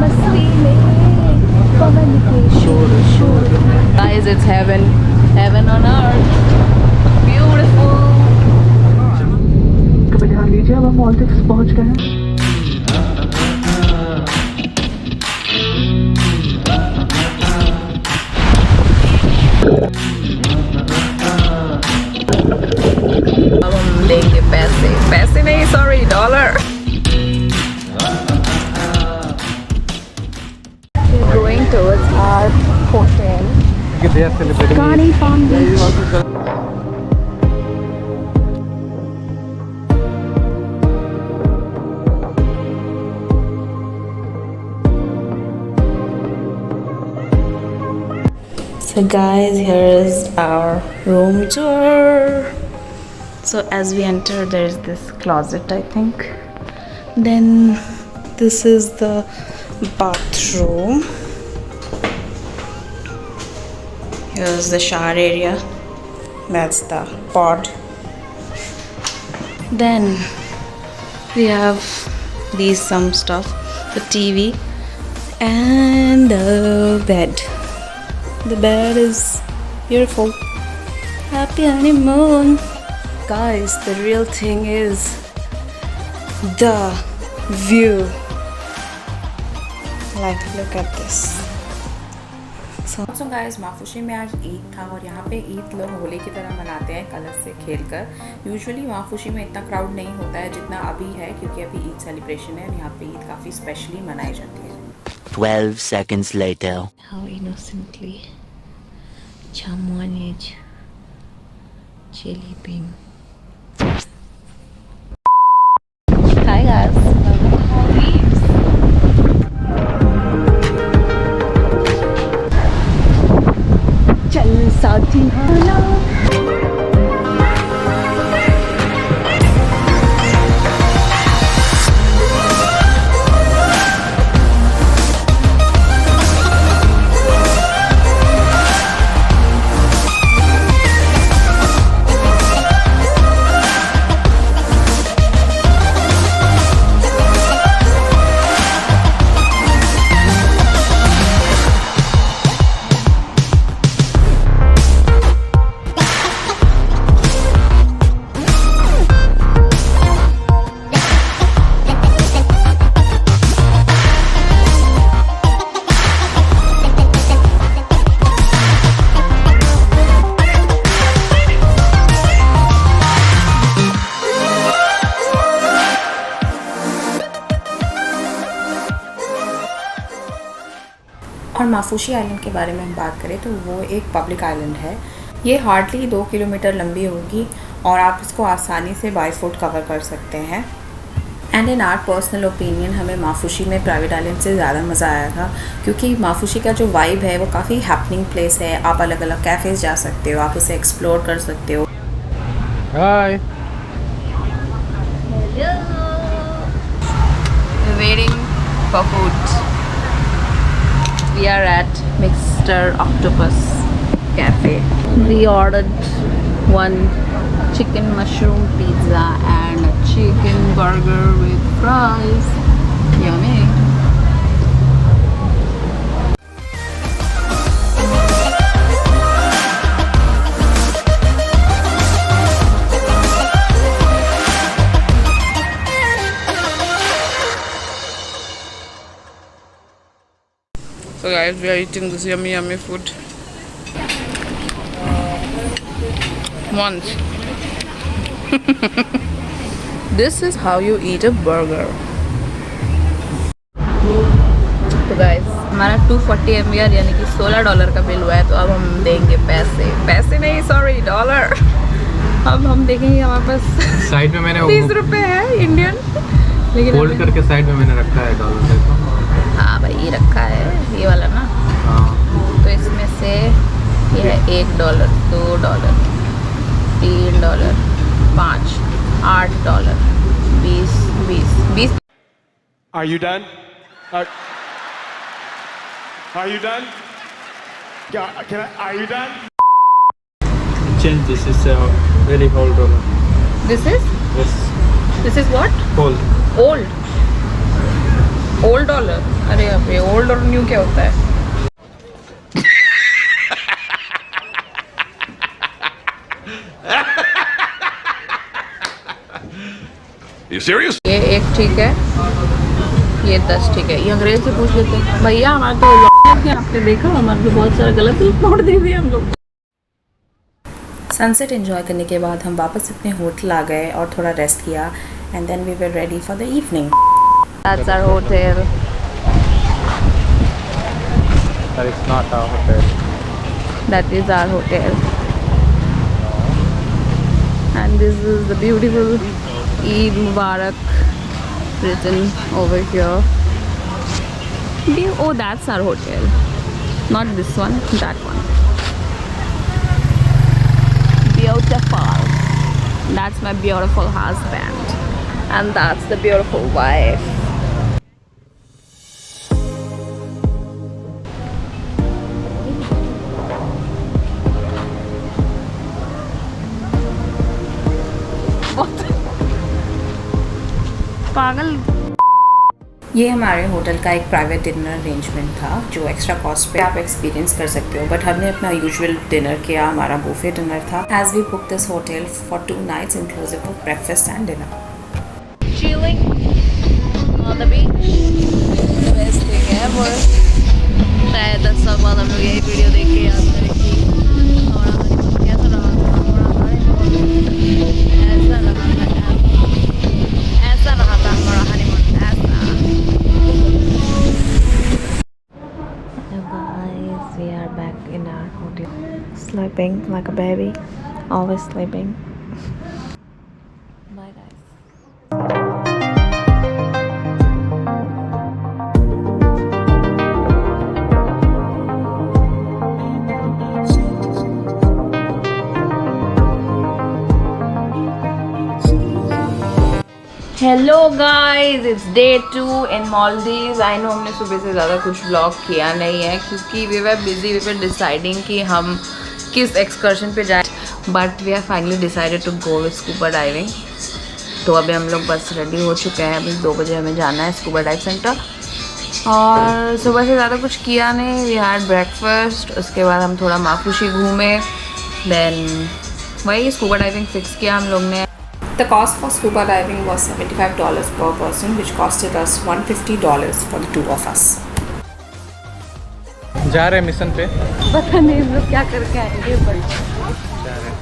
मस्ती में पवन के शोर शोर. Guys, it's heaven, heaven on earth. Beautiful. कभी ध्यान दीजिए, अब हम मॉलदीव्स पहुंच गए हैं. अब हम लेंगे पैसे, पैसे नहीं, sorry, dollar. We're going towards our hotel. They are celebrating. Kani Palm Beach. So guys, here is our room tour. So as we enter, there is this closet, I think. Then this is the bathroom. Here's the shower area. That's the pod. Then we have these some stuff, the TV and the bed. The bed is beautiful. Happy honeymoon. Guys, the real thing is the view. Like, look at this. So guys, Maafushi में आज ईद था और यहाँ पे ईद लोग होली की तरह मनाते हैं कलर से खेलकर. यूजुअली माफूशी में इतना क्राउड नहीं होता है जितना अभी है, क्योंकि अभी ईद सेलिब्रेशन है और यहाँ पे ईद काफ़ी स्पेशली मनाई जाती है. 12 seconds later. How innocently someone is chili bean. Hi guys, welcome to Maldives. चल साथी हाला. और माफूशी आइलैंड के बारे में हम बात करें तो वो एक पब्लिक आइलैंड है. ये हार्डली 2 किलोमीटर लंबी होगी और आप इसको आसानी से बाई फुट कवर कर सकते हैं. And in are personal opinion हमें माफूशी में प्राइवेट आइलैंड से ज़्यादा मज़ा आया था, क्योंकि माफूशी का जो वाइब है वो काफ़ी हैपनिंग प्लेस है. आप अलग अलग कैफ़ेज़ जा सकते हो, आप इसे एक्सप्लोर कर सकते हो. Hi. Waiting for food. We are at Mr. Octopus Cafe. We ordered one chicken mushroom pizza and a chicken burger with fries. Yummy. So guys, we are eating this yummy food. Once. This is how you eat a burger. तो guys, हमारा 240 MBR यानी कि $16 का bill हुआ है. तो अब हम देंगे पैसे, पैसे नहीं, सॉरी, डॉलर. अब हम देखेंगे हमारे पास साइड में मैंने 30 रुपए है इंडियन, लेकिन फोल्ड करके साइड में मैंने रखा है डॉलर. देखो. हाँ भाई, ये रखा है, ये वाला ना. हाँ. तो इसमें से ये है $1, $2, $3, 5, $8, 20. Are you done? Are you done? Are you done? Change this is a very old dollar. This is Yes. what? Old. Old. Old dollar? अरे अरे, ओल्ड और न्यू क्या होता है? You serious? ये एक ठीक है, ये 10 ठीक है। ये अंग्रेज से पूछ लेते हैं। भैया हमारे तो लॉन्ग है, आपने देखा हमारे तो बहुत सारे गलत नोट दे दिए हम लोग। सनसेट एंजॉय करने के बाद हम वापस अपने होटल आ गए और थोड़ा रेस्ट किया and then we were ready for the evening. That's our hotel. That is not our hotel. That is our hotel. And this is the beautiful Eid Mubarak written over here. Oh, that's our hotel. Not this one, that one. Beautiful. That's my beautiful husband. And that's the beautiful wife. पागल। ये हमारे hotel का एक private dinner arrangement था जो extra cost पे आप experience कर सकते हो, बट हमने अपना यूजुअल डिनर किया। हमारा बुफे डिनर था। As we book this hotel for 2 nights inclusive of breakfast and dinner. Chilling on the beach, best thing ever। शायद 10 साल बाद हम लोग यही वीडियो देख के याद करेंगे हमारा हनीमून कैसा रहा था। हमारा हनीमून ऐसा रहा था हमारा हनीमून ऐसा। Hello guys, we are back in our hotel, sleeping like a baby, always sleeping. Bye guys. Hello guys, it's day 2 in Maldives. I know हमने सुबह से ज़्यादा कुछ व्लॉग किया नहीं है क्योंकि we were busy, we were deciding कि हम किस एक्सकर्शन पे जाएं, but we are finally decided to go with scuba diving. तो अभी हम लोग बस रेडी हो चुके हैं। अभी 2 बजे हमें जाना है स्कूबा डाइव सेंटर। और सुबह से ज़्यादा कुछ किया नहीं। वी हैड ब्रेकफास्ट, उसके बाद हम थोड़ा माफूशी घूमे, देन वही स्कूबा डाइविंग फिक्स किया हम लोग ने। The cost for scuba diving was $75 per person, which costed us $150 for the 2 of us. जा रहे मिशन पे। पता नहीं हम लोग क्या करके आएंगे, बट जा रहे हैं।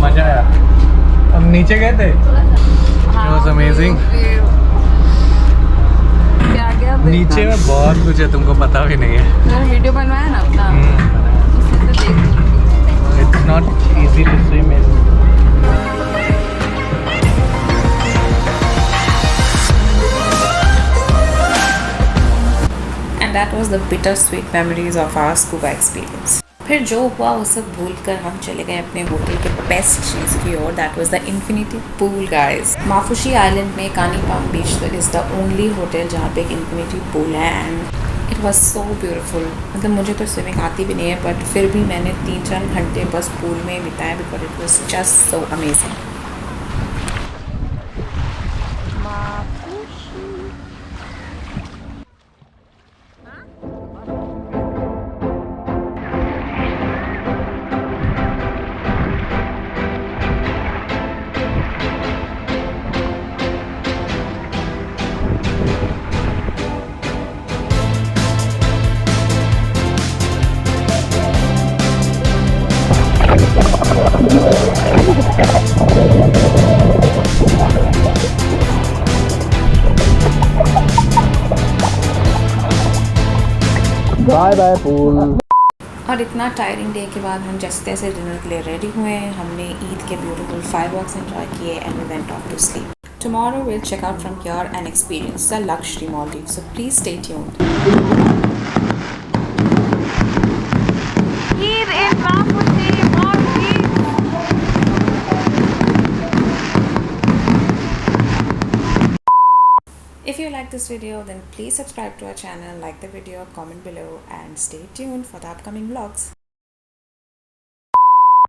मजा आया। हम नीचे गए थे, it was amazing। नीचे में बहुत कुछ है, तुमको पता भी नहीं है। वीडियो बनवाया ना अपना, It's not easy to swim in। And that was the bittersweet memories of our scuba experience. फिर जो हुआ वो सब भूल कर हम चले गए अपने होटल के बेस्ट चीज़ की ओर। That was the infinity pool guys. Maafushi island में Kaani palm beach is the only hotel जहाँ पे एक इन्फिनिटी पूल है। And it was so beautiful. मतलब मुझे तो स्विमिंग आती भी नहीं है, बट फिर भी मैंने 3-4 घंटे बस पूल में बिताए because it was just so amazing. Bye bye pool. और इतना टायरिंग डे के बाद हम जैसे तैसे डिनर के लिए रेडी हुए हैं। हमने ईद के ब्यूटीफुल फायरवर्क्स एंजॉय किए and we went off to sleep. Tomorrow we'll check out from here and experience the luxury Maldives. So please stay tuned. If you like this video, then please subscribe to our channel, like the video, comment below, and stay tuned for the upcoming vlogs.